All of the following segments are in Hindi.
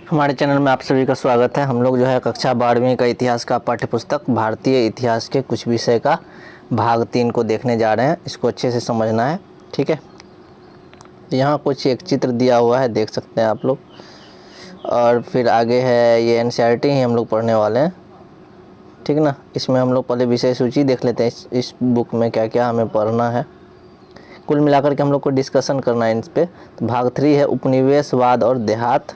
हमारे चैनल में आप सभी का स्वागत है। हम लोग जो है कक्षा 12वीं का इतिहास का पाठ्य पुस्तक भारतीय इतिहास के कुछ विषय का भाग 3 को देखने जा रहे हैं। इसको अच्छे से समझना है, ठीक है। यहाँ कुछ एक चित्र दिया हुआ है, देख सकते हैं आप लोग। और फिर आगे है ये एनसीईआरटी ही हम लोग पढ़ने वाले हैं, ठीक ना। इसमें हम लोग पहले विषय सूची देख लेते हैं, इस बुक में क्या क्या हमें पढ़ना है। कुल मिलाकर के हम लोग को डिस्कशन करना है इन पर। तो भाग 3 है उपनिवेशवाद और देहात,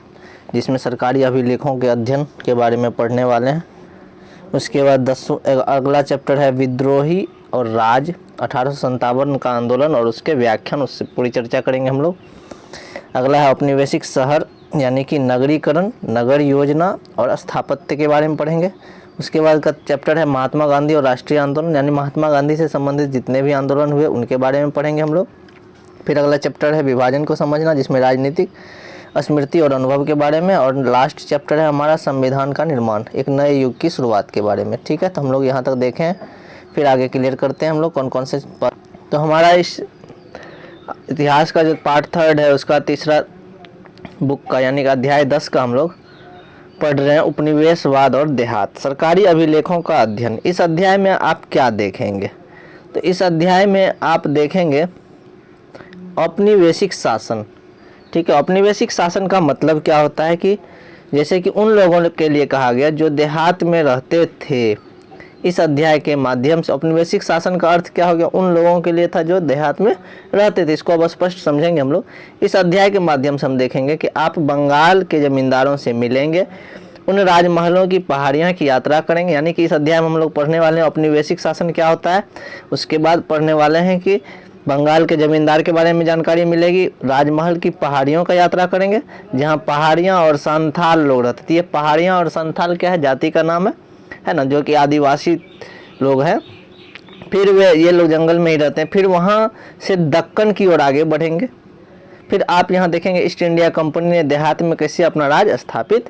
जिसमें सरकारी अभिलेखों के अध्ययन के बारे में पढ़ने वाले हैं। उसके बाद अगला चैप्टर है विद्रोही और राज, 1857 का आंदोलन और उसके व्याख्यान, उससे पूरी चर्चा करेंगे हम लोग। अगला है औपनिवेशिक शहर यानी कि नगरीकरण, नगर योजना और स्थापत्य के बारे में पढ़ेंगे। उसके बाद का चैप्टर है महात्मा गांधी और राष्ट्रीय आंदोलन, यानी महात्मा गांधी से संबंधित जितने भी आंदोलन हुए उनके बारे में पढ़ेंगे हम लोग। फिर अगला चैप्टर है विभाजन को समझना, जिसमें राजनीतिक, स्मृति और अनुभव के बारे में। और लास्ट चैप्टर है हमारा संविधान का निर्माण, एक नए युग की शुरुआत के बारे में, ठीक है। तो हम लोग यहाँ तक देखें, फिर आगे क्लियर करते हैं हम लोग कौन कौन से। तो हमारा इस इतिहास का जो पार्ट 3 है उसका तीसरा बुक का यानी कि अध्याय 10 का हम लोग पढ़ रहे हैं, उपनिवेशवाद और देहात, सरकारी अभिलेखों का अध्ययन। इस अध्याय में आप क्या देखेंगे? तो इस अध्याय में आप देखेंगे औपनिवेशिक शासन, ठीक है। औपनिवेशिक शासन का मतलब क्या होता है कि जैसे कि उन लोगों के लिए कहा गया जो देहात में रहते थे। इस अध्याय के माध्यम से औपनिवेशिक शासन का अर्थ क्या हो गया? उन लोगों के लिए था जो देहात में रहते थे। इसको अब स्पष्ट समझेंगे हम लोग। इस अध्याय के माध्यम से हम देखेंगे कि आप बंगाल के जमींदारों से मिलेंगे, उन राजमहलों की पहाड़ियाँ की यात्रा करेंगे, यानी कि इस अध्याय में हम लोग पढ़ने वाले हैं औपनिवेशिक शासन क्या होता है। उसके बाद पढ़ने वाले हैं कि बंगाल के ज़मींदार के बारे में जानकारी मिलेगी, राजमहल की पहाड़ियों का यात्रा करेंगे जहां पहाड़ियां और संथाल लोग रहते थे। ये पहाड़ियां और संथाल क्या है? जाति का नाम है ना, जो कि आदिवासी लोग हैं। फिर ये लोग जंगल में ही रहते हैं। फिर वहां से दक्कन की ओर आगे बढ़ेंगे। फिर आप यहाँ देखेंगे ईस्ट इंडिया कंपनी ने देहात में कैसे अपना राज स्थापित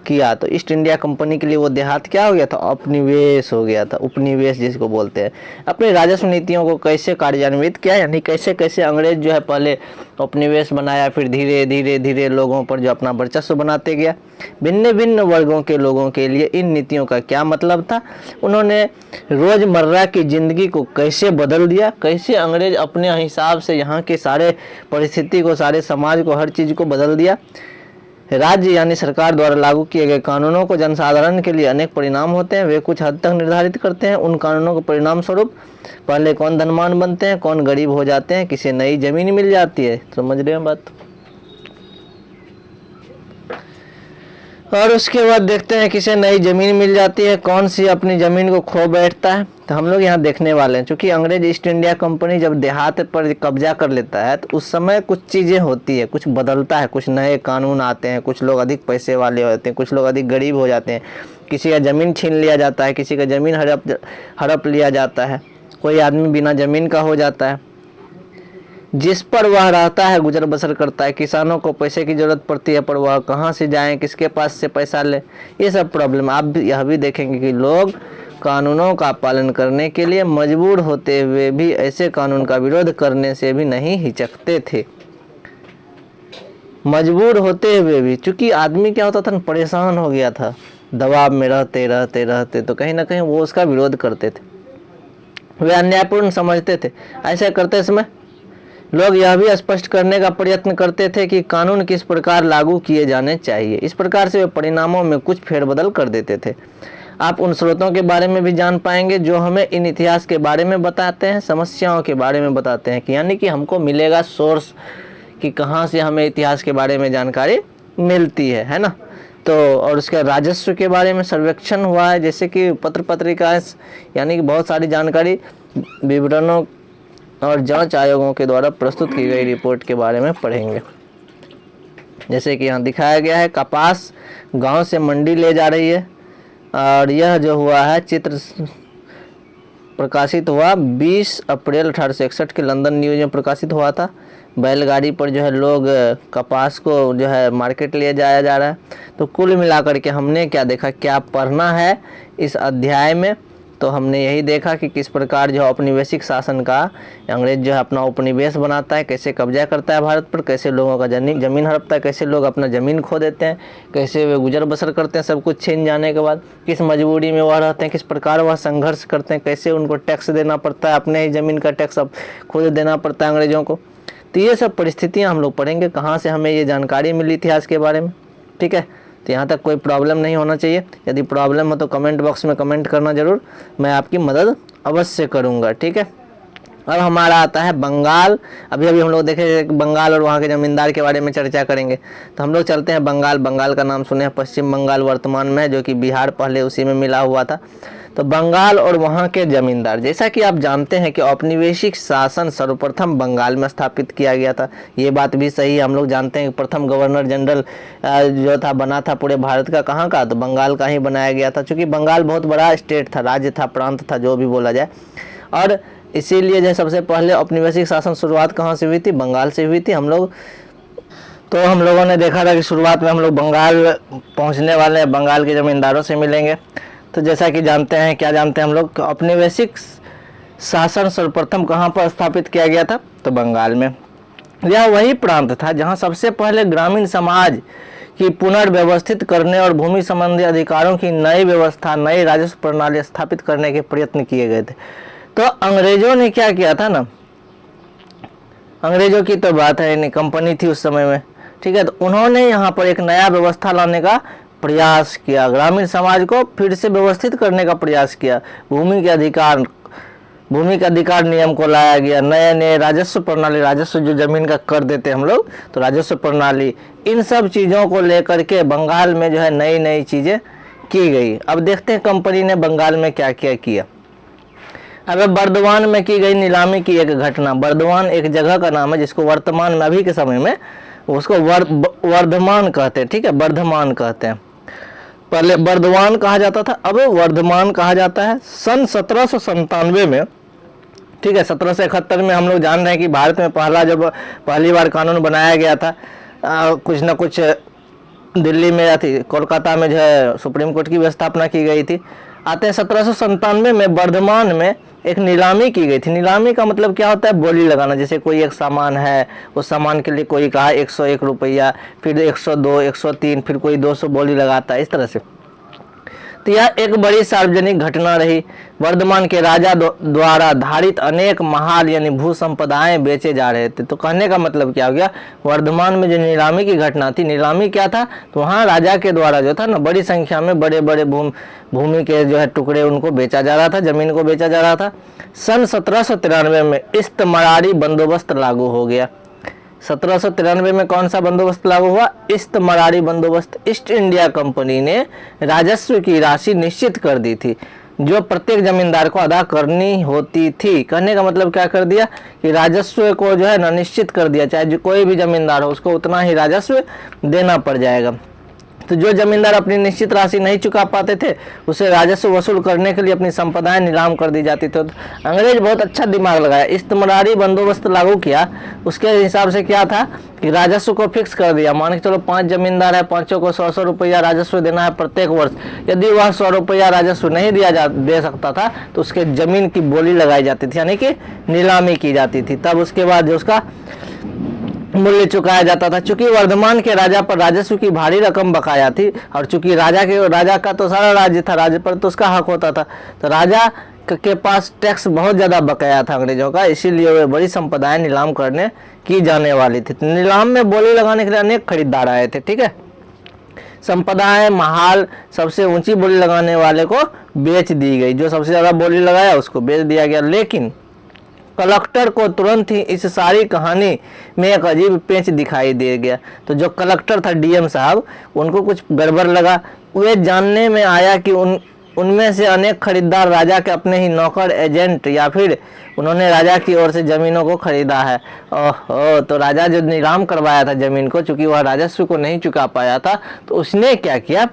किया। तो ईस्ट इंडिया कंपनी के लिए वो देहात क्या हो गया था? उपनिवेश हो गया था, उपनिवेश जिसको बोलते हैं। अपनी राजस्व नीतियों को कैसे कार्यान्वित किया, यानी कैसे कैसे अंग्रेज जो है पहले उपनिवेश बनाया, फिर धीरे धीरे धीरे लोगों पर जो अपना वर्चस्व बनाते गया। भिन्न भिन्न वर्गों के लोगों के लिए इन नीतियों का क्या मतलब था, उन्होंने रोज़मर्रा की ज़िंदगी को कैसे बदल दिया, कैसे अंग्रेज अपने हिसाब से यहाँ के सारे परिस्थिति को, सारे समाज को, हर चीज़ को बदल दिया। राज्य यानी सरकार द्वारा लागू किए गए कानूनों को जनसाधारण के लिए अनेक परिणाम होते हैं, वे कुछ हद तक निर्धारित करते हैं। उन कानूनों के परिणाम स्वरूप पहले कौन धनवान बनते हैं, कौन गरीब हो जाते हैं, किसे नई जमीन मिल जाती है। समझ रहे हैं बात? और उसके बाद देखते हैं किसे नई ज़मीन मिल जाती है, कौन सी अपनी ज़मीन को खो बैठता है। तो हम लोग यहाँ देखने वाले हैं, चूँकि अंग्रेज ईस्ट इंडिया कंपनी जब देहात पर कब्जा कर लेता है तो उस समय कुछ चीज़ें होती है, कुछ बदलता है, कुछ नए कानून आते हैं, कुछ लोग अधिक पैसे वाले होते हैं, कुछ लोग अधिक गरीब हो जाते हैं, किसी का ज़मीन छीन लिया जाता है, किसी का ज़मीन हड़प लिया जाता है, कोई आदमी बिना ज़मीन का हो जाता है। जिस पर वह रहता है गुजर बसर करता है। किसानों को पैसे की ज़रूरत पड़ती है, पर वह कहाँ से जाएं, किसके पास से पैसा ले, ये सब प्रॉब्लम। आप यह भी देखेंगे कि लोग कानूनों का पालन करने के लिए मजबूर होते हुए भी ऐसे कानून का विरोध करने से भी नहीं हिचकते थे। मजबूर होते हुए भी, चूँकि आदमी क्या होता था, परेशान हो गया था, दबाव में रहते रहते रहते, तो कहीं ना कहीं वो उसका विरोध करते थे, वे अन्यायपूर्ण समझते थे। ऐसा करते समय लोग यह भी स्पष्ट करने का प्रयत्न करते थे कि कानून किस प्रकार लागू किए जाने चाहिए। इस प्रकार से वे परिणामों में कुछ फेरबदल कर देते थे। आप उन स्रोतों के बारे में भी जान पाएंगे जो हमें इन इतिहास के बारे में बताते हैं, समस्याओं के बारे में बताते हैं, कि यानी कि हमको मिलेगा सोर्स कि कहाँ से हमें इतिहास के बारे में जानकारी मिलती है ना। तो और उसके राजस्व के बारे में सर्वेक्षण हुआ है, जैसे कि पत्र पत्रिकाएँ, यानी कि बहुत सारी जानकारी विवरणों और जांच आयोगों के द्वारा प्रस्तुत की गई रिपोर्ट के बारे में पढ़ेंगे। जैसे कि यहाँ दिखाया गया है, कपास गांव से मंडी ले जा रही है। और यह जो हुआ है चित्र प्रकाशित हुआ 20 अप्रैल 1861 के लंदन न्यूज़ में प्रकाशित हुआ था। बैलगाड़ी पर जो है लोग कपास को जो है मार्केट ले जाया जा रहा है। तो कुल मिलाकर के हमने क्या देखा, क्या पढ़ना है इस अध्याय में, तो हमने यही देखा कि किस प्रकार जो औपनिवेशिक शासन का अंग्रेज जो है अपना उपनिवेश बनाता है, कैसे कब्जा करता है भारत पर, कैसे लोगों का ज़मीन हड़पता है, कैसे लोग अपना ज़मीन खो देते हैं, कैसे वे गुजर बसर करते हैं सब कुछ छीन जाने के बाद, किस मजबूरी में वह रहते हैं, किस प्रकार वह संघर्ष करते हैं, कैसे उनको टैक्स देना पड़ता है, अपने ही ज़मीन का टैक्स अब खुद देना पड़ता है अंग्रेज़ों को। तो ये सब परिस्थितियाँ हम लोग पढ़ेंगे, कहाँ से हमें ये जानकारी मिली इतिहास के बारे में। ठीक है, तो यहाँ तक कोई प्रॉब्लम नहीं होना चाहिए। यदि प्रॉब्लम हो तो कमेंट बॉक्स में कमेंट करना ज़रूर, मैं आपकी मदद अवश्य करूँगा। ठीक है, अब हमारा आता है बंगाल। अभी हम लोग देखे बंगाल और वहाँ के ज़मींदार के बारे में चर्चा करेंगे, तो हम लोग चलते हैं बंगाल। बंगाल का नाम सुने हैं, पश्चिम बंगाल वर्तमान में है, जो कि बिहार पहले उसी में मिला हुआ था। तो बंगाल और वहाँ के ज़मींदार, जैसा कि आप जानते हैं कि औपनिवेशिक शासन सर्वप्रथम बंगाल में स्थापित किया गया था। ये बात भी सही है, हम लोग जानते हैं कि प्रथम गवर्नर जनरल जो था बना था पूरे भारत का, कहाँ का, तो बंगाल का ही बनाया गया था। चूँकि बंगाल बहुत बड़ा स्टेट था, राज्य था, प्रांत था, जो भी बोला जाए, और इसीलिए जो सबसे पहले औपनिवेशिक शासन शुरुआत कहाँ से हुई थी, बंगाल से हुई थी। हम लोगों ने देखा था कि शुरुआत में हम लोग बंगाल पहुँचने वाले हैं, बंगाल के ज़मींदारों से मिलेंगे। तो जैसा कि जानते हैं, क्या जानते हैं हम लोग, औपनिवेशिक शासन सर्वप्रथम कहाँ पर स्थापित किया गया था, तो बंगाल में। यह वही प्रांत था जहाँ सबसे पहले ग्रामीण समाज की पुनर्व्यवस्थित करने और भूमि संबंधी अधिकारों की नई व्यवस्था, नई राजस्व प्रणाली स्थापित करने के प्रयत्न किए गए थे। तो अंग्रेजों ने क्या किया था ना, अंग्रेजों की तो बात है नहीं, कंपनी थी उस समय में, ठीक है, तो उन्होंने यहाँ पर एक नया व्यवस्था लाने का प्रयास किया, ग्रामीण समाज को फिर से व्यवस्थित करने का प्रयास किया, भूमि के अधिकार नियम को लाया गया, नए नए राजस्व प्रणाली, राजस्व जो जमीन का कर देते हम लोग, तो राजस्व प्रणाली, इन सब चीज़ों को लेकर के बंगाल में जो है नई नई चीज़ें की गई। अब देखते हैं कंपनी ने बंगाल में क्या क्या किया। अब बर्दवान में की गई नीलामी की एक घटना। बर्दवान एक जगह का नाम है जिसको वर्तमान में, अभी के समय में उसको वर्धमान कहते हैं। ठीक है, वर्धमान कहते हैं, पहले बर्दवान कहा जाता था, अब वर्धमान कहा जाता है। सन 1797 में, ठीक है, 1771 में हम लोग जान रहे हैं कि भारत में पहली बार कानून बनाया गया था। कुछ न कुछ दिल्ली में या थी, कोलकाता में जो है सुप्रीम कोर्ट की स्थापना की गई थी। आते हैं 1797 में बर्धमान में एक नीलामी की गई थी। नीलामी का मतलब क्या होता है, बोली लगाना। जैसे कोई एक सामान है, उस सामान के लिए कोई कहा 101 रुपया, फिर 102, 103, फिर कोई 200 बोली लगाता है, इस तरह से। तो यह एक बड़ी सार्वजनिक घटना रही। वर्धमान के राजा द्वारा धारित अनेक महाल यानी भू संपदाएं बेचे जा रहे थे। तो कहने का मतलब क्या हो गया, वर्धमान में जो नीलामी की घटना थी, नीलामी क्या था, तो वहाँ राजा के द्वारा जो था ना, बड़ी संख्या में बड़े बड़े भूमि के जो है टुकड़े उनको बेचा जा रहा था, जमीन को बेचा जा रहा था। सन 1793 में इस्तमरारी बंदोबस्त लागू हो गया। 1793 में कौन सा बंदोबस्त लागू हुआ, इस्तमरारी बंदोबस्त। ईस्ट इंडिया कंपनी ने राजस्व की राशि निश्चित कर दी थी जो प्रत्येक जमींदार को अदा करनी होती थी। कहने का मतलब क्या कर दिया कि राजस्व को जो है ना निश्चित कर दिया, चाहे जो कोई भी जमींदार हो उसको उतना ही राजस्व देना पड़ जाएगा। तो जो जमींदार अपनी निश्चित राशि नहीं चुका पाते थे, उसे राजस्व वसूल करने के लिए अपनी संपदाएं नीलाम कर दी जाती थी। तो अंग्रेज बहुत अच्छा दिमाग लगाया, इस्तमरारी बंदोबस्त लागू किया। उसके हिसाब से क्या था कि राजस्व को फिक्स कर दिया। मान के चलो 5 जमींदार है, 5 को 100 रुपया राजस्व देना है प्रत्येक वर्ष। यदि वह 100 रुपया राजस्व नहीं दे सकता था तो उसके जमीन की बोली लगाई जाती थी, यानी कि नीलामी की जाती थी। तब उसके बाद जो उसका मूल्य चुकाया जाता था। चूंकि वर्धमान के राजा पर राजस्व की भारी रकम बकाया थी, और चूंकि राजा का तो सारा राज्य था, राज्य पर तो उसका हक होता था, तो राजा के पास टैक्स बहुत ज़्यादा बकाया था अंग्रेजों का, इसीलिए वे बड़ी संपदाएं नीलाम करने की जाने वाली थी। नीलाम में बोली लगाने के लिए अनेक खरीदार आए थे। ठीक है, संपदाएं महाल सबसे ऊंची बोली लगाने वाले को बेच दी गई, जो सबसे ज़्यादा बोली लगाया उसको बेच दिया गया। लेकिन कलेक्टर को तुरंत ही इस सारी कहानी में एक अजीब पेंच दिखाई दे गया। तो जो कलेक्टर था, डीएम साहब, उनको कुछ गड़बड़ लगा। वे जानने में आया कि उनमें से अनेक खरीदार राजा के अपने ही नौकर, एजेंट, या फिर उन्होंने राजा की ओर से जमीनों को खरीदा है। ओहो, तो राजा जो नीलाम करवाया था जमीन को, चूंकि वह राजस्व को नहीं चुका पाया था, तो उसने क्या किया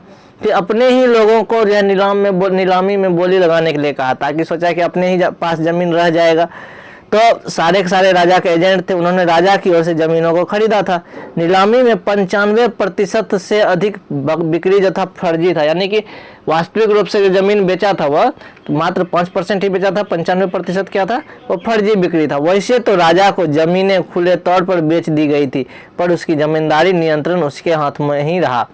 कि अपने ही लोगों को जो है नीलामी में बोली लगाने के लिए कहा, ताकि सोचा कि अपने ही पास जमीन रह जाएगा। तो सारे के सारे राजा के एजेंट थे, उन्होंने राजा की ओर से जमीनों को खरीदा था। नीलामी में 95% से अधिक बिक्री जो था फर्जी था, यानी कि वास्तविक रूप से जो जमीन बेचा था वह तो मात्र 5% ही बेचा था, 95% क्या था, वो फर्जी बिक्री था। वैसे तो राजा को जमीनें खुले तौर पर बेच दी गई थी, पर उसकी जमींदारी नियंत्रण उसके हाथ में ही रहा।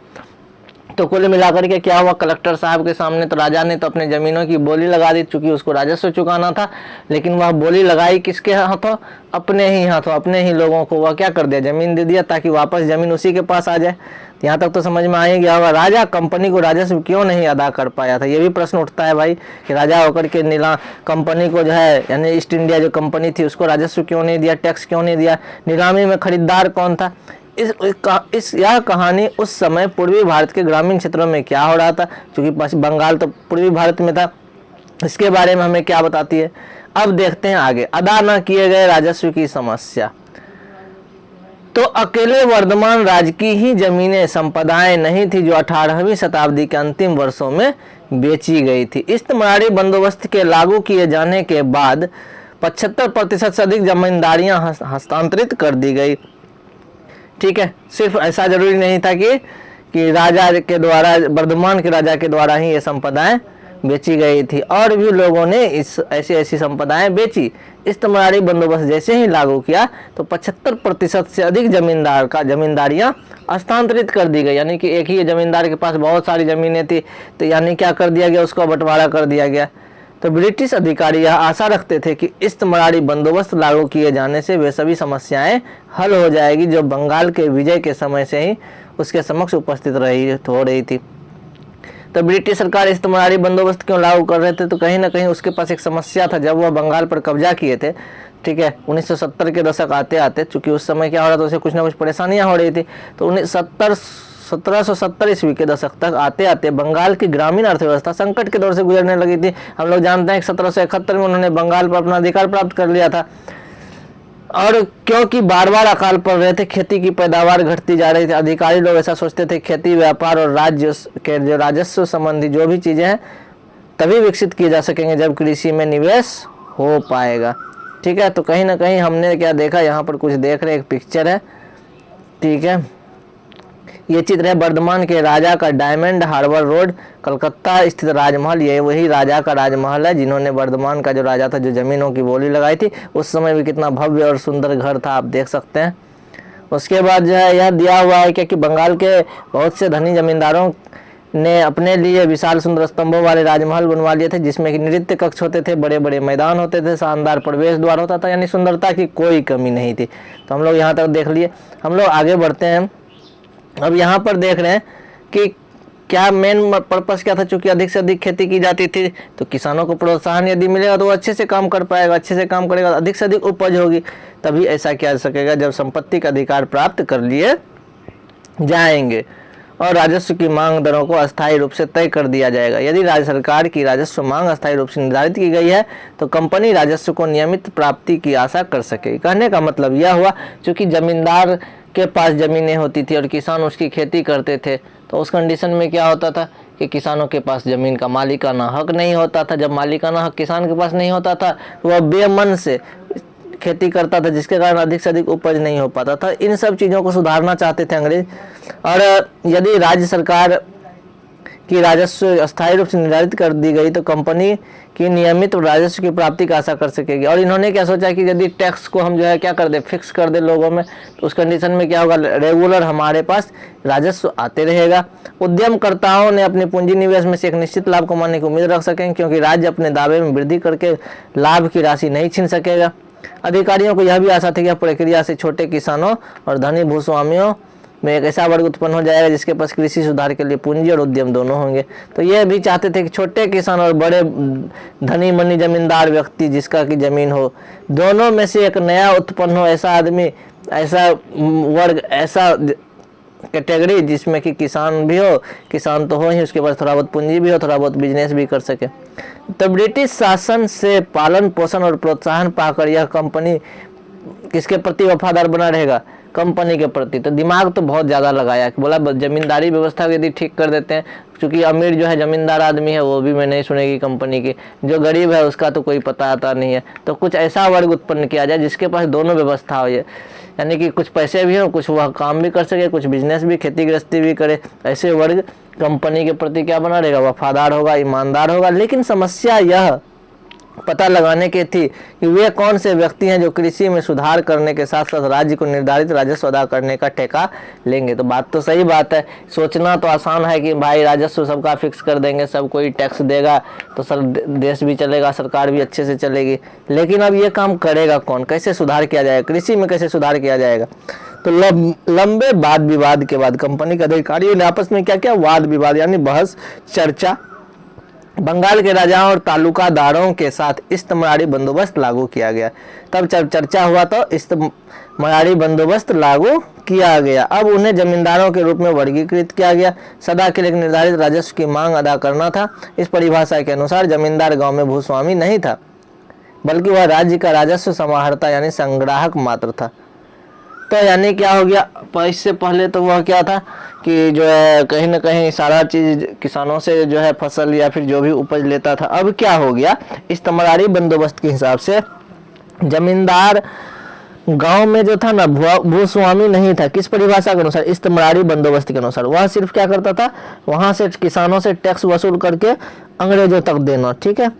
तो कुल मिलाकर के क्या हुआ, कलेक्टर साहब के सामने तो राजा ने तो अपने जमीनों की बोली लगा दी, चूंकि उसको राजस्व चुकाना था, लेकिन वह बोली लगाई किसके हाथों, अपने ही हाथों, अपने ही लोगों को वह क्या कर दिया, जमीन दे दिया, ताकि वापस जमीन उसी के पास आ जाए। यहाँ तक तो समझ में आ ही गया होगा। राजा कंपनी को राजस्व क्यों नहीं अदा कर पाया था, ये भी प्रश्न उठता है भाई कि राजा होकर के नीला कंपनी को जो है, यानी ईस्ट इंडिया जो कंपनी थी उसको राजस्व क्यों नहीं दिया, टैक्स क्यों नहीं दिया, नीलामी में खरीदार यह कहानी उस समय पूर्वी भारत के ग्रामीण क्षेत्रों में क्या हो रहा था, क्योंकि बंगाल तो पूर्वी भारत में था, इसके बारे में हमें क्या बताती है। अब देखते हैं आगे, अदा न किए गए राजस्व की समस्या। तो अकेले वर्धमान राज्य की ही जमीनें संपदाएं नहीं थी जो 18वीं शताब्दी के अंतिम वर्षों में बेची गई थी। इस्तेमारी बंदोबस्त के लागू किए जाने के बाद 75% से अधिक जमींदारियां हस्तांतरित कर दी गई। ठीक है, सिर्फ ऐसा जरूरी नहीं था कि राजा के द्वारा, वर्धमान के राजा के द्वारा ही ये संपदाएं बेची गई थी, और भी लोगों ने ऐसी संपदाएं बेची। इस्तेमारी बंदोबस्त जैसे ही लागू किया तो 75% से अधिक जमींदारियां हस्तांतरित कर दी गई, यानी कि एक ही जमींदार के पास बहुत सारी जमीनें थी, तो यानी क्या कर दिया गया, उसको बंटवारा कर दिया गया। तो ब्रिटिश अधिकारी यह आशा रखते थे कि इस्तेमारी बंदोबस्त लागू किए जाने से वे सभी समस्याएं हल हो जाएगी जो बंगाल के विजय के समय से ही उसके समक्ष उपस्थित हो रही थी। तो ब्रिटिश सरकार इस्तेमारी बंदोबस्त क्यों लागू कर रहे थे, तो कहीं ना कहीं उसके पास एक समस्या था। जब वह बंगाल पर कब्जा किए थे, ठीक है, 1970 के दशक आते आते, चूंकि उस समय क्या हो रहा था, उसे कुछ ना कुछ परेशानियां हो रही थी, तो 1770 ईस्वी के दशक तक आते आते बंगाल की ग्रामीण अर्थव्यवस्था संकट के दौर से गुजरने लगी थी। हम लोग जानते हैं कि 1771 में उन्होंने बंगाल पर अपना अधिकार प्राप्त कर लिया था, और क्योंकि बार बार अकाल पड़ रहे थे, खेती की पैदावार घटती जा रही थी, अधिकारी लोग ऐसा सोचते थे खेती, व्यापार और राज्य के जो राजस्व संबंधी जो भी चीज़ें हैं तभी विकसित किए जा सकेंगे जब कृषि में निवेश हो पाएगा। ठीक है, तो कहीं ना कहीं हमने क्या देखा, यहाँ पर कुछ देख रहे, एक पिक्चर है, ठीक है, ये चित्र है वर्धमान के राजा का डायमंड हार्बर रोड कलकत्ता स्थित राजमहल। ये वही राजा का राजमहल है जिन्होंने वर्धमान का जो राजा था, जो जमीनों की बोली लगाई थी, उस समय भी कितना भव्य और सुंदर घर था, आप देख सकते हैं। उसके बाद जो है यह दिया हुआ है कि बंगाल के बहुत से धनी जमींदारों ने अपने लिए विशाल सुंदर स्तंभों वाले राजमहल बनवा लिए थे, जिसमें कि नृत्य कक्ष होते थे, बड़े बड़े मैदान होते थे, शानदार प्रवेश द्वार होता था, यानी सुंदरता की कोई कमी नहीं थी। तो हम लोग यहाँ तक देख लिए, हम लोग आगे बढ़ते हैं। अब यहाँ पर देख रहे हैं कि क्या मेन पर्पस क्या था, चूंकि अधिक से अधिक खेती की जाती थी, तो किसानों को प्रोत्साहन यदि मिलेगा तो वो अच्छे से काम कर पाएगा, अच्छे से काम करेगा, अधिक से अधिक उपज होगी, तभी ऐसा किया जा सकेगा जब संपत्ति का अधिकार प्राप्त कर लिए जाएंगे और राजस्व की मांग दरों को अस्थायी रूप से तय कर दिया जाएगा। यदि राज्य सरकार की राजस्व मांग अस्थायी रूप से निर्धारित की गई है तो कंपनी राजस्व को नियमित प्राप्ति की आशा कर सकेगी। कहने का मतलब यह हुआ, चूंकि जमींदार के पास जमीनें होती थी और किसान उसकी खेती करते थे, तो उस कंडीशन में क्या होता था कि किसानों के पास ज़मीन का मालिकाना हक नहीं होता था। जब मालिकाना हक किसान के पास नहीं होता था, वह बेमन से खेती करता था, जिसके कारण अधिक से अधिक उपज नहीं हो पाता था। इन सब चीज़ों को सुधारना चाहते थे अंग्रेज, और यदि राज्य सरकार की राजस्व अस्थायी रूप से निर्धारित कर दी गई तो कंपनी की नियमित राजस्व की प्राप्ति का आशा कर सकेगी। और इन्होंने क्या सोचा कि यदि टैक्स को हम जो है क्या कर दे, फिक्स कर दे लोगों में, तो उस कंडीशन में क्या होगा, रेगुलर हमारे पास राजस्व आते रहेगा। उद्यमकर्ताओं ने अपनी पूंजी निवेश में से एक निश्चित लाभ कमाने की उम्मीद रख सकेंगे, क्योंकि राज्य अपने दावे में वृद्धि करके लाभ की राशि नहीं छीन सकेगा। अधिकारियों को यह भी आशा थी कि प्रक्रिया से छोटे किसानों और धनी भूस्वामियों में एक ऐसा वर्ग उत्पन्न हो जाएगा जिसके पास कृषि सुधार के लिए पूंजी और उद्यम दोनों होंगे। तो ये भी चाहते थे कि छोटे किसान और बड़े धनी मनी जमींदार व्यक्ति जिसका की जमीन हो, दोनों में से एक नया उत्पन्न हो, ऐसा आदमी, ऐसा वर्ग, ऐसा कैटेगरी जिसमें कि किसान भी हो, किसान तो हो ही, उसके पास थोड़ा बहुत पूंजी भी हो, थोड़ा बहुत बिजनेस भी कर सके। तो ब्रिटिश शासन से पालन पोषण और प्रोत्साहन पाकर यह कंपनी किसके प्रति वफादार बना रहेगा, कंपनी के प्रति। तो दिमाग तो बहुत ज़्यादा लगाया कि बोला जमींदारी व्यवस्था को यदि ठीक कर देते हैं, क्योंकि अमीर जो है जमींदार आदमी है वो भी मैं नहीं सुनेगी कंपनी की, जो गरीब है उसका तो कोई पता आता नहीं है, तो कुछ ऐसा वर्ग उत्पन्न किया जाए जिसके पास दोनों व्यवस्था हो, यानी कि कुछ पैसे भी हो, कुछ वह काम भी कर सके, कुछ बिजनेस भी, खेती गृहस्थी भी करे। ऐसे वर्ग कंपनी के प्रति क्या बना रहेगा, वफादार होगा, ईमानदार होगा। लेकिन समस्या यह पता लगाने की थी कि वे कौन से व्यक्ति हैं जो कृषि में सुधार करने के साथ साथ राज्य को निर्धारित राजस्व अदा करने का ठेका लेंगे। तो बात तो सही बात है, सोचना तो आसान है कि भाई राजस्व सबका फिक्स कर देंगे, सब कोई टैक्स देगा तो देश भी चलेगा, सरकार भी अच्छे से चलेगी। लेकिन अब ये काम करेगा कौन, कैसे सुधार किया जाएगा, कृषि में कैसे सुधार किया जाएगा। तो लंबे वाद विवाद के बाद कंपनी के अधिकारियों ने आपस में क्या किया, वाद विवाद यानी बहस चर्चा, बंगाल के राजाओं और तालुकादारों के साथ इस्तमरारी बंदोबस्त लागू किया गया। तब जब चर्चा हुआ तो इस्तमरारी बंदोबस्त लागू किया गया। अब उन्हें जमींदारों के रूप में वर्गीकृत किया गया। सदा के लिए एक निर्धारित राजस्व की मांग अदा करना था। इस परिभाषा के अनुसार जमींदार गांव में भूस्वामी नहीं था, बल्कि वह राज्य का राजस्व समाहर्ता यानी संग्राहक मात्र था। तो यानी क्या हो गया, इससे पहले तो वह क्या था कि जो है कहीं ना कहीं सारा चीज किसानों से जो है फसल या फिर जो भी उपज लेता था। अब क्या हो गया, इस्तमरारी बंदोबस्त के हिसाब से जमींदार गांव में जो था ना भूस्वामी नहीं था। किस परिभाषा के अनुसार, इस्तमरारी बंदोबस्त के अनुसार। वह सिर्फ क्या करता था, वहां से किसानों से टैक्स वसूल करके अंग्रेजों तक देना, ठीक है।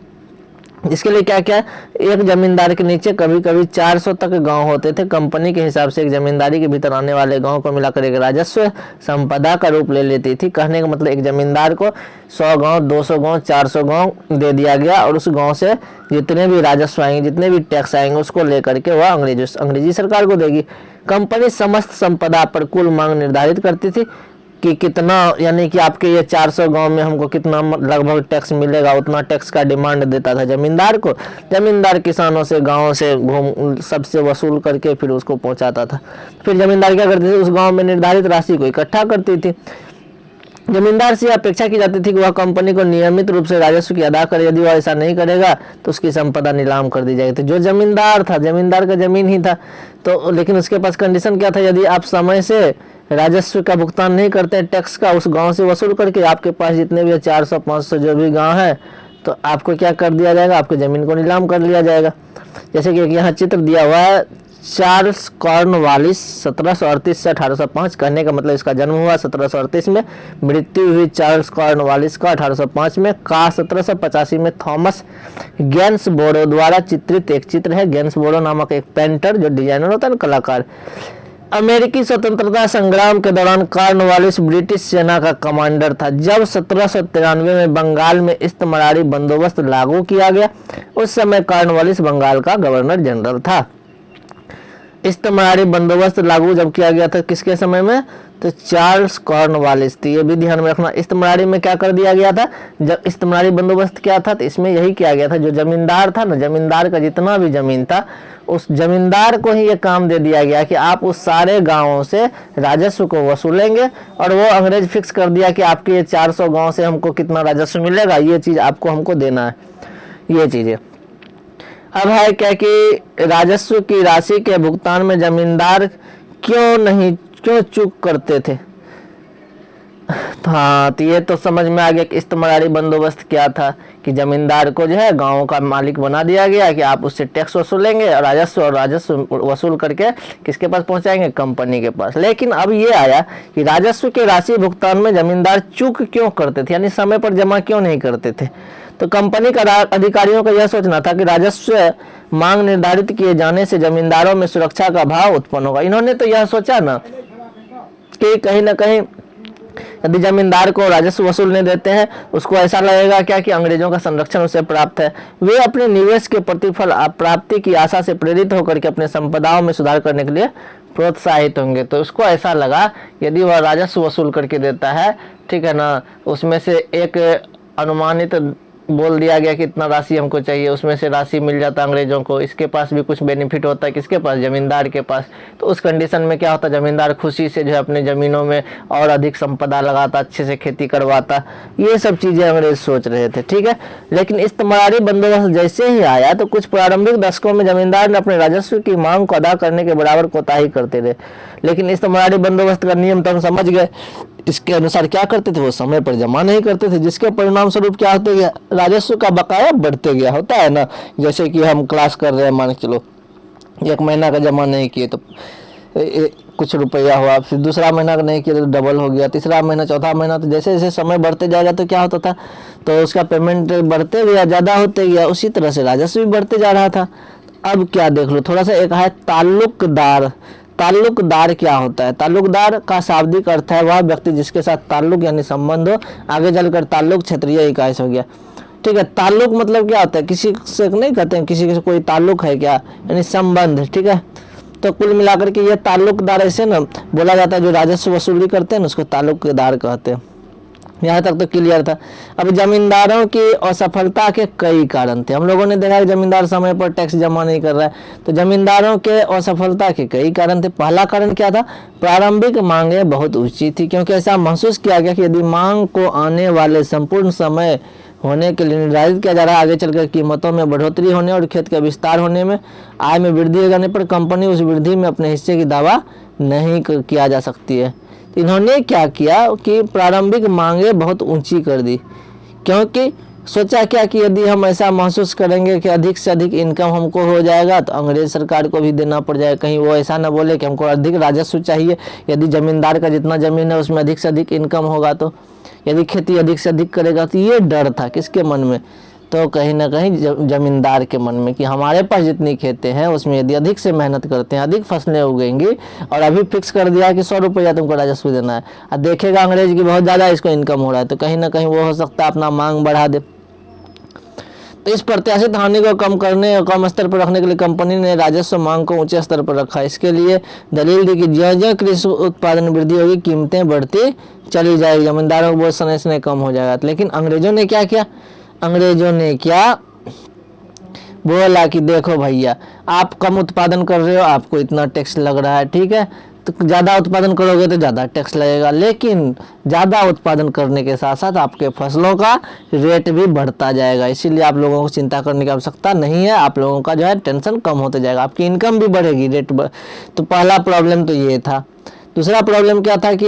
इसके लिए क्या क्या, एक जमींदार के नीचे कभी कभी 400 तक गांव होते थे। कंपनी के हिसाब से एक जमींदारी के भीतर आने वाले गांव को मिलाकर एक राजस्व संपदा का रूप ले लेती थी। कहने का मतलब एक जमींदार को 100 गांव, 200 गांव, 400 गांव दे दिया गया और उस गांव से जितने भी राजस्व आएंगे, जितने भी टैक्स आएंगे, उसको लेकर के वह अंग्रेजी सरकार को देगी। कंपनी समस्त संपदा पर कुल मांग निर्धारित करती थी कि कितना, यानी कि आपके ये 400 गांव में हमको कितना लगभग टैक्स मिलेगा, उतना टैक्स का डिमांड देता था जमींदार को। जमींदार किसानों से, गांव से घूम सबसे वसूल करके फिर उसको पहुंचाता था। फिर जमींदार क्या करते थे, उस गांव में निर्धारित राशि को इकट्ठा करती थी। जमींदार से अपेक्षा की जाती थी कि वह कंपनी को नियमित रूप से राजस्व की अदा करे। यदि वह ऐसा नहीं करेगा तो उसकी संपदा नीलाम कर दी जाएगी। तो जो जमींदार था, जमींदार का जमीन ही था, तो लेकिन उसके पास कंडीशन क्या था, यदि आप समय से राजस्व का भुगतान नहीं करते टैक्स का, उस गांव से वसूल करके, आपके पास जितने भी 400 500 जो भी गांव है, तो आपको क्या कर दिया जाएगा, आपकी जमीन को नीलाम कर लिया जाएगा। जैसे कि यहाँ चित्र दिया हुआ है, चार्ल्स कॉर्नवालिस 1738 से 1805। कहने का मतलब इसका जन्म हुआ 1738 में, मृत्यु हुई चार्ल्स कॉर्नवालिस का 1805 में। का 1785 में थॉमस गैंसबोरो द्वारा चित्रित एक चित्र है। गैंसबोरो नामक एक पेंटर, जो डिजाइनर होता है ना, कलाकार। अमेरिकी स्वतंत्रता संग्राम के दौरान कॉर्नवालिस ब्रिटिश सेना का कमांडर था। जब 1793 में बंगाल में इस्तमरारी बंदोबस्त लागू किया गया, उस समय कॉर्नवालिस बंगाल का गवर्नर जनरल था। इस्तमरारी बंदोबस्त लागू जब किया गया था किसके समय में, तो चार्ल्स कॉर्नवालिस थी। ये भी ध्यान में रखना। इस्तमरारी में क्या कर दिया गया था, जब इस्तमरारी बंदोबस्त क्या था, तो इसमें यही किया गया था, जो जमींदार था ना, जमींदार का जितना भी जमीन था, उस जमींदार को ही ये काम दे दिया गया कि आप उस सारे गांवों से राजस्व को वसूलेंगे। और वो अंग्रेज फिक्स कर दिया कि आपके ये 400 गांव से हमको कितना राजस्व मिलेगा, ये चीज आपको हमको देना है, ये चीजें। अब है क्या कि राजस्व की राशि के भुगतान में जमींदार क्यों चूक करते थे। हाँ, तो ये तो समझ में आ गया कि इस्तमरारी बंदोबस्त क्या था, कि जमींदार को जो है गांव का मालिक बना दिया गया कि आप उससे टैक्स वसूलेंगे और राजस्व वसूल करके किसके पास पहुंचाएंगे, कंपनी के पास। लेकिन अब ये आया कि राजस्व के राशि भुगतान में जमींदार चूक क्यों करते थे, यानी समय पर जमा क्यों नहीं करते थे। तो कंपनी का अधिकारियों का यह सोचना था कि राजस्व मांग निर्धारित किए जाने से जमींदारों में सुरक्षा का भाव उत्पन्न होगा। इन्होंने तो यह सोचा ना कि कहीं ना कहीं यदि जमींदार को राजस्व वसूलने देते हैं, उसको ऐसा लगेगा क्या कि अंग्रेजों का संरक्षण उसे प्राप्त है। वे अपने निवेश के प्रतिफल प्राप्ति की आशा से प्रेरित होकर के अपने संपदाओं में सुधार करने के लिए प्रोत्साहित होंगे। तो उसको ऐसा लगा यदि वह राजस्व वसूल करके देता है, ठीक है ना, उसमें से एक अनुमानित बोल दिया गया कि इतना राशि हमको चाहिए, उसमें से राशि मिल जाता अंग्रेजों को, इसके पास भी कुछ बेनिफिट होता है, किसके पास, जमींदार के पास। तो उस कंडीशन में क्या होता, जमींदार खुशी से जो है अपने ज़मीनों में और अधिक संपदा लगाता, अच्छे से खेती करवाता। ये सब चीज़ें अंग्रेज सोच रहे थे, ठीक है। लेकिन इस्तेमारी बंदोबस्त जैसे ही आया तो कुछ प्रारंभिक दशकों में जमींदार ने अपने राजस्व की मांग को अदा करने के बराबर कोताही करते रहे। लेकिन इस्तेमारी बंदोबस्त का नियम तो हम समझ गए, इसके अनुसार क्या करते थे, वो समय पर जमा नहीं करते थे, जिसके परिणाम स्वरूप क्या होते गया, राजस्व का बकाया बढ़ते गया। होता है ना, जैसे कि हम क्लास कर रहे हैं, मान के चलो 1 महीना का जमा नहीं किए तो कुछ रुपया हुआ, फिर दूसरा महीना का नहीं किया तो डबल हो गया, तीसरा महीना, चौथा महीना, तो जैसे जैसे समय बढ़ते जाएगा तो क्या होता था, तो उसका पेमेंट बढ़ते गया, ज़्यादा होते गया, उसी तरह से राजस्व भी बढ़ते जा रहा था। अब क्या देख लो थोड़ा सा, एक है ताल्लुकदार। ताल्लुकदार क्या होता है, ताल्लुकदार का शाब्दिक अर्थ है वह व्यक्ति जिसके साथ ताल्लुक यानी संबंध हो, आगे चलकर ताल्लुक क्षेत्रीय इकाई हो गया, ठीक है। ताल्लुक मतलब क्या होता है, किसी से नहीं कहते हैं किसी से कोई ताल्लुक है क्या, यानी संबंध, ठीक है। तो कुल मिलाकर के ये ताल्लुकदार ऐसे ना बोला जाता है, जो राजस्व वसूली करते हैं ना उसको ताल्लुकदार कहते हैं। यहाँ तक तो क्लियर था। अब जमींदारों की असफलता के कई कारण थे। हम लोगों ने देखा कि जमींदार समय पर टैक्स जमा नहीं कर रहा है, तो जमींदारों के असफलता के कई कारण थे। पहला कारण क्या था, प्रारंभिक मांगे बहुत ऊंची थी, क्योंकि ऐसा महसूस किया गया कि यदि मांग को आने वाले संपूर्ण समय होने के लिए निर्धारित किया जा रहा है, आगे चलकर कीमतों में बढ़ोतरी होने और खेत का विस्तार होने में, आय में वृद्धि करने पर कंपनी उस वृद्धि में अपने हिस्से की दावा नहीं किया जा सकती है। इन्होंने क्या किया कि प्रारंभिक मांगे बहुत ऊंची कर दी, क्योंकि सोचा क्या कि यदि हम ऐसा महसूस करेंगे कि अधिक से अधिक इनकम हमको हो जाएगा तो अंग्रेज सरकार को भी देना पड़ जाएगा, कहीं वो ऐसा ना बोले कि हमको अधिक राजस्व चाहिए। यदि जमींदार का जितना ज़मीन है उसमें अधिक से अधिक इनकम होगा, तो यदि खेती अधिक से अधिक करेगा, तो ये डर था किसके मन में, तो कहीं ना कहीं जमींदार के मन में, कि हमारे पास जितनी खेतें हैं उसमें यदि अधिक से मेहनत करते हैं, अधिक फसलें उगेंगी, और अभी फिक्स कर दिया है कि 100 रुपया तुमको राजस्व देना है, और देखेगा अंग्रेज की बहुत ज़्यादा इसको इनकम हो रहा है, तो कहीं ना कहीं वो हो सकता है अपना मांग बढ़ा दे। तो इस प्रत्याशित हानि को कम करने और कम स्तर पर रखने के लिए कंपनी ने राजस्व मांग को ऊंचे स्तर पर रखा। इसके लिए दलील दी कि ज्यों-ज्यों कृषि उत्पादन वृद्धि होगी कीमतें बढ़ती चली जाएगी, जमींदारों को बहुत सने सने कम हो जाएगा। लेकिन अंग्रेजों ने क्या किया, अंग्रेजों ने क्या बोला कि देखो भैया, आप कम उत्पादन कर रहे हो, आपको इतना टैक्स लग रहा है, ठीक है, तो ज़्यादा उत्पादन करोगे तो ज़्यादा टैक्स लगेगा, लेकिन ज़्यादा उत्पादन करने के साथ साथ आपके फसलों का रेट भी बढ़ता जाएगा, इसीलिए आप लोगों को चिंता करने की आवश्यकता नहीं है, आप लोगों का जो है टेंशन कम होते जाएगा, आपकी इनकम भी बढ़ेगी, तो पहला प्रॉब्लम तो ये था। दूसरा प्रॉब्लम क्या था कि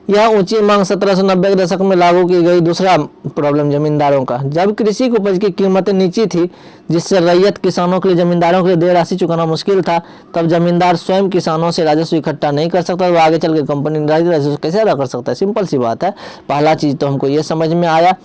यह ऊंची मांग 1790 के दशक में लागू की गई। दूसरा प्रॉब्लम जमींदारों का, जब कृषि उपज की कीमतें नीची थी, जिससे रैयत किसानों के लिए जमींदारों के लिए देय राशि चुकाना मुश्किल था, तब जमींदार स्वयं किसानों से राजस्व इकट्ठा नहीं कर सकता, वो आगे चल के कंपनी निर्धारित राजस्व कैसे अदा कर सकता है। सिंपल सी बात है। पहला चीज़ तो हमको ये समझ में आया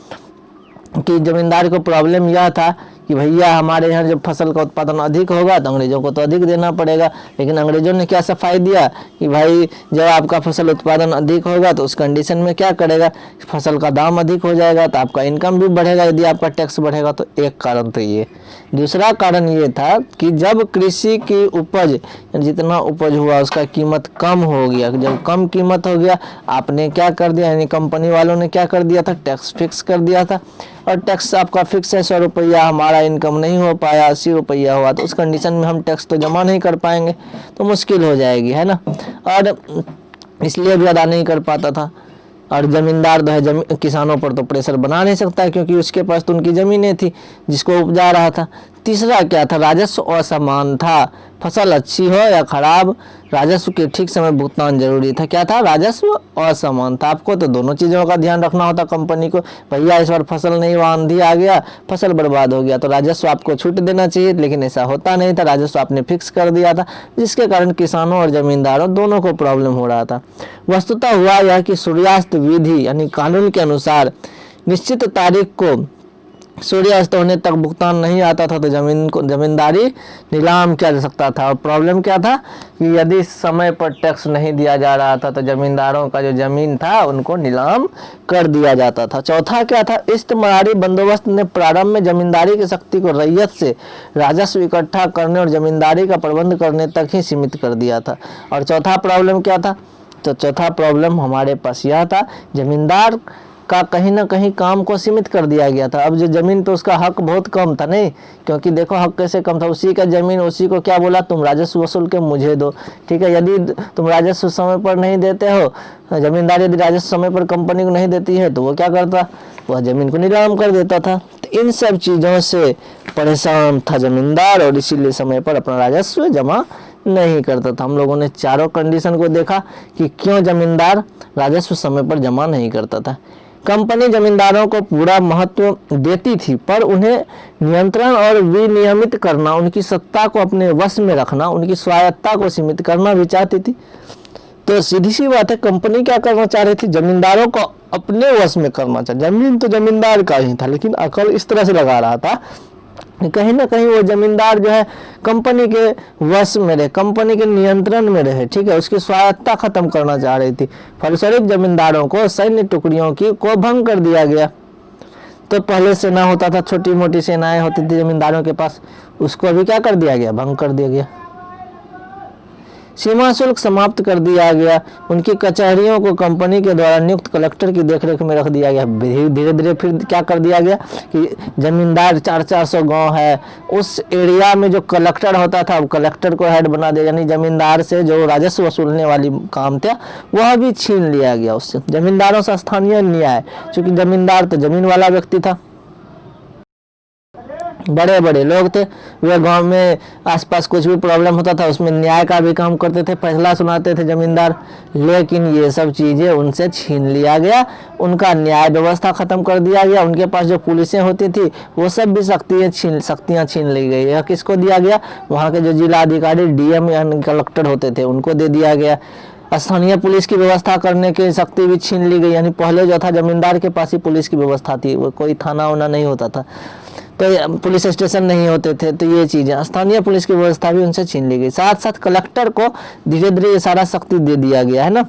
कि जमींदार को प्रॉब्लम यह था कि भैया हमारे यहाँ जब फसल का उत्पादन अधिक होगा तो अंग्रेजों को तो अधिक देना पड़ेगा। लेकिन अंग्रेजों ने क्या सफाई दिया कि भाई जब आपका फसल उत्पादन अधिक होगा तो उस कंडीशन में क्या करेगा, फसल का दाम अधिक हो जाएगा तो आपका इनकम भी बढ़ेगा, यदि आपका टैक्स बढ़ेगा। तो एक कारण तो ये। दूसरा कारण ये था कि जब कृषि की उपज, जितना उपज हुआ उसका कीमत कम हो गया, जब कम कीमत हो गया आपने क्या कर दिया, यानी कंपनी वालों ने क्या कर दिया था, टैक्स फिक्स कर दिया था। और टैक्स आपका फिक्स है 100 रुपया, हमारा इनकम नहीं हो पाया 80 रुपया हुआ, तो उस कंडीशन में हम टैक्स तो जमा नहीं कर पाएंगे, तो मुश्किल हो जाएगी, है ना। और इसलिए भी अदा नहीं कर पाता था। और ज़मींदार जो है किसानों पर तो प्रेशर बना नहीं सकता है, क्योंकि उसके पास तो उनकी ज़मीनें थी जिसको उपजा रहा था। तीसरा क्या था, राजस्व असमान था। फसल अच्छी हो या खराब, राजस्व के ठीक समय भुगतान जरूरी था। क्या था, राजस्व असमान था। आपको तो दोनों चीज़ों का ध्यान रखना होता कंपनी को। भैया इस बार फसल नहीं हुआ, आंधी आ गया, फसल बर्बाद हो गया, तो राजस्व आपको छूट देना चाहिए, लेकिन ऐसा होता नहीं था। राजस्व आपने फिक्स कर दिया था, जिसके कारण किसानों और जमींदारों दोनों को प्रॉब्लम हो रहा था। वस्तुतः हुआ यह कि सूर्यास्त विधि यानी कानून के अनुसार निश्चित तारीख को सूर्यास्त होने तक भुगतान नहीं आता था, तो जमींदारी नीलाम किया जा सकता था। और प्रॉब्लम क्या था कि यदि समय पर टैक्स नहीं दिया जा रहा था तो जमींदारों का जो जमीन था उनको नीलाम कर दिया जाता था। चौथा क्या था, इस्तेमारी बंदोबस्त ने प्रारंभ में जमींदारी की शक्ति को रैयत से राजस्व इकट्ठा करने और जमींदारी का प्रबंध करने तक ही सीमित कर दिया था। और चौथा प्रॉब्लम क्या था, तो चौथा प्रॉब्लम हमारे पास यह था, जमींदार का कहीं ना कहीं काम को सीमित कर दिया गया था। अब जो ज़मीन पे उसका हक बहुत कम था, नहीं, क्योंकि देखो हक कैसे कम था, उसी का ज़मीन उसी को क्या बोला, तुम राजस्व वसूल के मुझे दो, ठीक है। यदि तुम राजस्व समय पर नहीं देते हो, ज़मींदार यदि राजस्व समय पर कंपनी को नहीं देती है तो वो क्या करता, वह ज़मीन को नीलाम कर देता था। तो इन सब चीज़ों से परेशान था ज़मींदार और इसीलिए समय पर अपना राजस्व जमा नहीं करता था। हम लोगों ने चारों कंडीशन को देखा कि क्यों ज़मींदार राजस्व समय पर जमा नहीं करता था। कंपनी ज़मींदारों को पूरा महत्व देती थी, पर उन्हें नियंत्रण और विनियमित करना, उनकी सत्ता को अपने वश में रखना, उनकी स्वायत्तता को सीमित करना भी चाहती थी। तो सीधी सी बात है, कंपनी क्या करना चाह रही थी, ज़मींदारों को अपने वश में करना चाह, जमीन तो ज़मींदार का ही था, लेकिन अकल इस तरह से लगा रहा था कहीं ना कहीं वो ज़मींदार जो है कंपनी के वश में रहे, कंपनी के नियंत्रण में रहे, ठीक है। उसकी स्वायत्तता खत्म करना चाह रही थी। फलस्वरूप ज़मींदारों को सैन्य टुकड़ियों को भंग कर दिया गया। तो पहले सेना होता था, छोटी मोटी सेनाएं होती थी ज़मींदारों के पास, उसको अभी क्या कर दिया गया, भंग कर दिया गया। सीमा शुल्क समाप्त कर दिया गया। उनकी कचहरियों को कंपनी के द्वारा नियुक्त कलेक्टर की देखरेख में रख दिया गया। धीरे धीरे फिर क्या कर दिया गया कि जमींदार 400 गांव है, उस एरिया में जो कलेक्टर होता था, अब कलेक्टर को हेड बना दिया, यानी जमींदार से जो राजस्व वसूलने वाली काम था वह भी छीन लिया गया उससे। जमींदारों से स्थानीय न्याय, क्योंकि जमींदार तो जमीन वाला व्यक्ति था, बड़े बड़े लोग थे, वे गांव में आसपास कुछ भी प्रॉब्लम होता था उसमें न्याय का भी काम करते थे, फैसला सुनाते थे जमींदार। लेकिन ये सब चीज़ें उनसे छीन लिया गया, उनका न्याय व्यवस्था खत्म कर दिया गया। उनके पास जो पुलिसें होती थी वो सब भी शक्तियाँ छीन ली गई। यह किसको दिया गया, वहाँ के जो जिला अधिकारी डीएम यानी कलेक्टर होते थे उनको दे दिया गया। स्थानीय पुलिस की व्यवस्था करने की शक्ति भी छीन ली गई, यानी पहले जो था जमींदार के पास ही पुलिस की व्यवस्था थी, वो कोई थाना वाना नहीं होता था, तो पुलिस स्टेशन नहीं होते थे, तो ये चीज़ें स्थानीय पुलिस की व्यवस्था भी उनसे छीन ली गई। साथ साथ कलेक्टर को धीरे धीरे ये सारा शक्ति दे दिया गया है ना,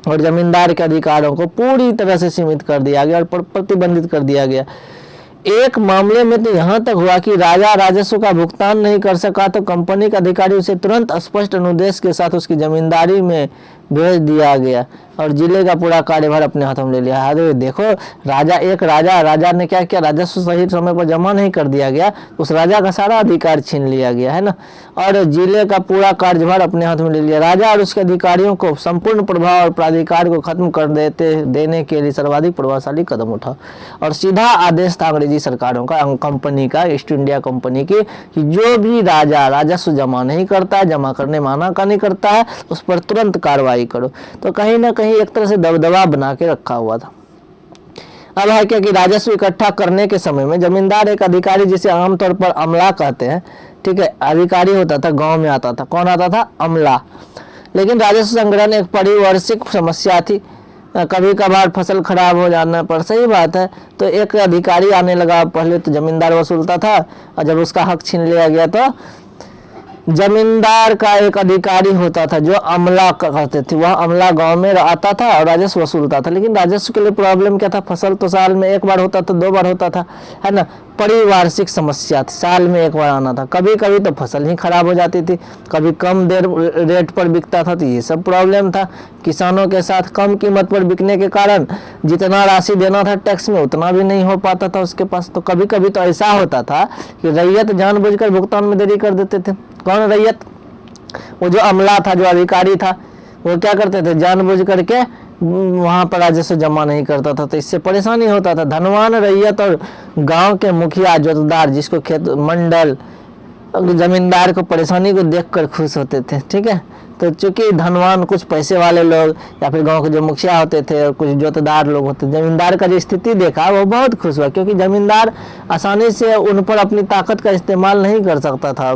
और जमींदार के अधिकारों को पूरी तरह से सीमित कर दिया गया और प्रतिबंधित कर दिया गया। एक मामले में तो यहाँ तक हुआ कि राजा राजस्व का भुगतान नहीं कर सका तो कंपनी का अधिकारी उसे तुरंत स्पष्ट अनुदेश के साथ उसकी जमींदारी में भेज दिया गया और जिले का पूरा कार्यभार अपने हाथों में ले लिया। अरे देखो, राजा ने क्या किया, राजस्व सही समय पर जमा नहीं कर दिया गया, उस राजा का सारा अधिकार छीन लिया गया है ना, और जिले का पूरा कार्यभार अपने हाथ में ले लिया। राजा और उसके अधिकारियों को संपूर्ण प्रभाव और प्राधिकार को खत्म कर देने के लिए सर्वाधिक प्रभावशाली कदम उठा और सीधा आदेश था अंग्रेजी सरकारों का, कंपनी का, ईस्ट इंडिया कंपनी की, कि जो भी राजा राजस्व जमा नहीं करता है, जमा करने माना का नहीं करता है, उस पर तुरंत कार्रवाई करो। तो कहीं ना कहीं एक तरह से दबदबा बना के रखा हुआ था। अब है क्या कि राजस्व इकट्ठा करने के समय में जमींदार एक अधिकारी, जिसे आमतौर पर अमला कहते हैं, ठीक है, अधिकारी होता था, गांव में आता था। कौन आता था, अमला। लेकिन राजस्व संग्रहण एक पारिवार्षिक समस्या थी, कभी कभार फसल खराब हो जाने पर, सही बात है, तो एक अधिकारी आने लगा। पहले तो जमींदार वसूलता था और जब उसका हक छीन लिया गया तो जमींदार का एक अधिकारी होता था जो अमला कहते थे, वह अमला गांव में आता था और राजस्व वसूलता था। लेकिन राजस्व के लिए प्रॉब्लम क्या था, फसल तो साल में एक बार होता था, 2 बार होता था, है ना, पारिवार्षिक समस्या थी, साल में एक बार आना था। कभी कभी तो फसल ही खराब हो जाती थी, कभी कम देर रेट पर बिकता था, तो ये सब प्रॉब्लम था। किसानों के साथ कम कीमत पर बिकने के कारण जितना राशि देना था टैक्स में उतना भी नहीं हो पाता था उसके पास। तो कभी कभी तो ऐसा होता था कि रैयत जानबूझकर भुगतान में देरी कर देते थे। कौन रैयत, वो जो अमला था, जो अधिकारी था, वो क्या करते थे, जानबूझ करके वहाँ पर राजस्व जमा नहीं करता था, तो इससे परेशानी होता था। धनवान रैयत और गांव के मुखिया जोतदार, जिसको खेत मंडल, जमींदार को परेशानी को देखकर खुश होते थे, ठीक है। तो चूंकि धनवान कुछ पैसे वाले लोग या फिर गांव के जो मुखिया होते थे और कुछ जोतदार लोग होते, जमींदार का जो स्थिति देखा वो बहुत खुश हुआ, क्योंकि जमींदार आसानी से उन पर अपनी ताकत का इस्तेमाल नहीं कर सकता था।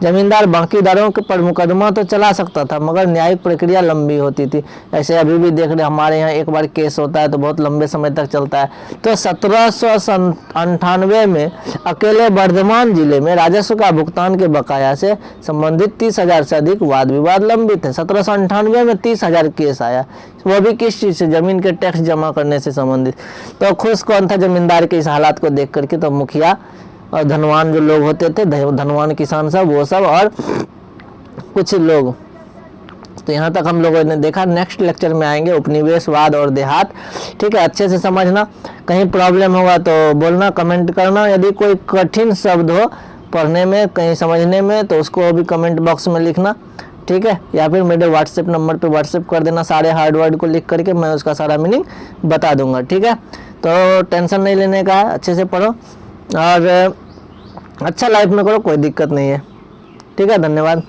जमींदार बाकीदारों के पर मुकदमा तो चला सकता था, मगर न्यायिक प्रक्रिया लंबी होती थी। ऐसे अभी भी देख रहे, हमारे यहाँ एक बार केस होता है तो बहुत लंबे समय तक चलता है। तो 1798 में अकेले वर्धमान जिले में राजस्व का भुगतान के बकाया से संबंधित 30,000 से अधिक वाद विवाद लंबित है। 1798 में 30,000 केस आया, वो भी किस चीज़ से, जमीन के टैक्स जमा करने से संबंधित। तो खुश कौन था जमींदार के इस हालात को देख करके, तो मुखिया और धनवान जो लोग होते थे, धनवान किसान सब, वो सब, और कुछ लोग तो यहाँ तक हम लोगों ने देखा। नेक्स्ट लेक्चर में आएंगे उपनिवेशवाद और देहात, ठीक है। अच्छे से समझना, कहीं प्रॉब्लम होगा तो बोलना, कमेंट करना। यदि कोई कठिन शब्द हो पढ़ने में, कहीं समझने में, तो उसको भी कमेंट बॉक्स में लिखना, ठीक है। या फिर मेरे व्हाट्सएप नंबर पे व्हाट्सएप कर देना, सारे हार्ड वर्ड को लिख करके मैं उसका सारा मीनिंग बता दूंगा, ठीक है। तो टेंशन नहीं लेने का है, अच्छे से पढ़ो और अच्छा लाइफ में करो, कोई दिक्कत नहीं है, ठीक है। धन्यवाद।